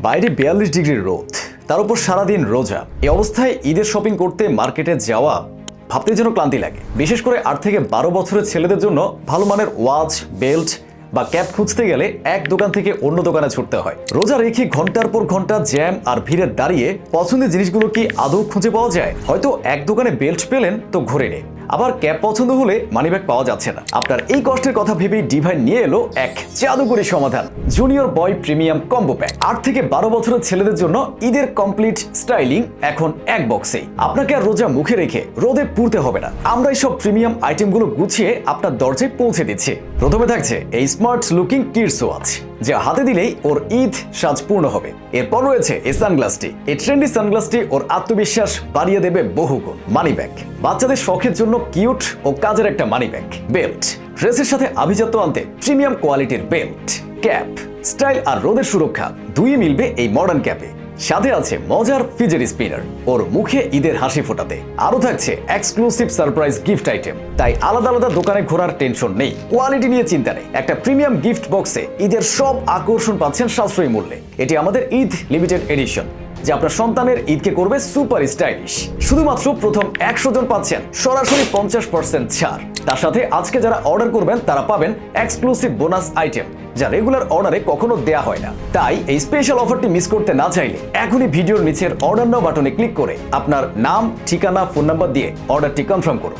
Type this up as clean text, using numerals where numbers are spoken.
বাইরে 42 ডিগ্রি রোদ, তার উপর সারাদিন রোজা। এই অবস্থায় ঈদের শপিং করতে মার্কেটে যাওয়া ভাবতে যেন ক্লান্তি লাগে। বিশেষ করে 8 থেকে 12 বছরের ছেলেদের জন্য ভালো মানের ওয়াচ, বেল্ট বা ক্যাপ খুঁজতে গেলে এক দোকান থেকে অন্য দোকানে ছুটতে হয়। রোজা রেখে ঘন্টার পর ঘন্টা জ্যাম আর ভিড়ে দাঁড়িয়ে পছন্দের জিনিসগুলো কি আদৌ খুঁজে পাওয়া যায়? হয়তো এক দোকানে বেল্ট পেলেন তো ঘুরে নেই, আবার ক্যাপ পছন্দ হলে মানিব্যাগ পাওয়া যাচ্ছে না। আপনার এই কষ্টের কথা ভেবেই ডিভাইন নিয়ে এলো এক জাদুকরী সমাধান, জুনিয়র বয় প্রিমিয়াম কম্বো প্যাক। 8 থেকে 12 বছরের ছেলেদের জন্য ঈদের কমপ্লিট স্টাইলিং এখন এক বক্সেই। আপনাকে আর রোজা মুখে রেখে রোদে পুড়তে হবে না। আমরা এই সব প্রিমিয়াম আইটেমগুলো গুছিয়ে আপনার দরজায় পৌঁছে দিচ্ছি। প্রথমে থাকছে এই স্মার্ট লুকিং কিডস ওয়াচ, যা হাতে দিলেই ওর ঈদ সাজ পূর্ণ হবে। এরপর রয়েছে এই সানগ্লাসটি। এই ট্রেন্ডি সানগ্লাসটি ওর আত্মবিশ্বাস বাড়িয়ে দেবে বহুগুণ। মানি ব্যাগ, বাচ্চাদের শখের জন্য কিউট ও কাজের একটা মানি ব্যাগ। বেল্ট, ড্রেসের সাথে আভিজাত্য আনতে প্রিমিয়াম কোয়ালিটির বেল্ট। ক্যাপ, স্টাইল আর রোদের সুরক্ষা দুই মিলবে এই মডার্ন ক্যাপে। সাথে আছে মজার ফিজেট স্পিনার, ওর মুখে ঈদের হাসি ফোটাতে। আরো থাকছে এক্সক্লুসিভ সারপ্রাইজ গিফট আইটেম, তাই আলাদা আলাদা দোকানে ঘোরার টেনশন নেই। কোয়ালিটি নিয়ে চিন্তা নেই। একটা প্রিমিয়াম গিফট বক্সে ঈদের সব আকর্ষণ পাচ্ছেন সাশ্রয়ী মূল্যে। এটি আমাদের ঈদ লিমিটেড এডিশন, যে আপনার সন্তানের ঈদকে করবে সুপার স্টাইলিশ। শুধুমাত্র প্রথম 100 জন পাচ্ছেন সরাসরি 50% ছাড়। তার সাথে আজকে যারা অর্ডার করবেন তারা পাবেন এক্সক্লুসিভ বোনাস আইটেম, যা রেগুলার অর্ডারে কখনো দেয়া হয় না। তাই এই স্পেশাল অফারটি মিস করতে না চাইলে এখনই ভিডিওর নিচের অর্ডার নাও বাটনে ক্লিক করে আপনার নাম, ঠিকানা, ফোন নাম্বার দিয়ে অর্ডারটি কনফার্ম করুন।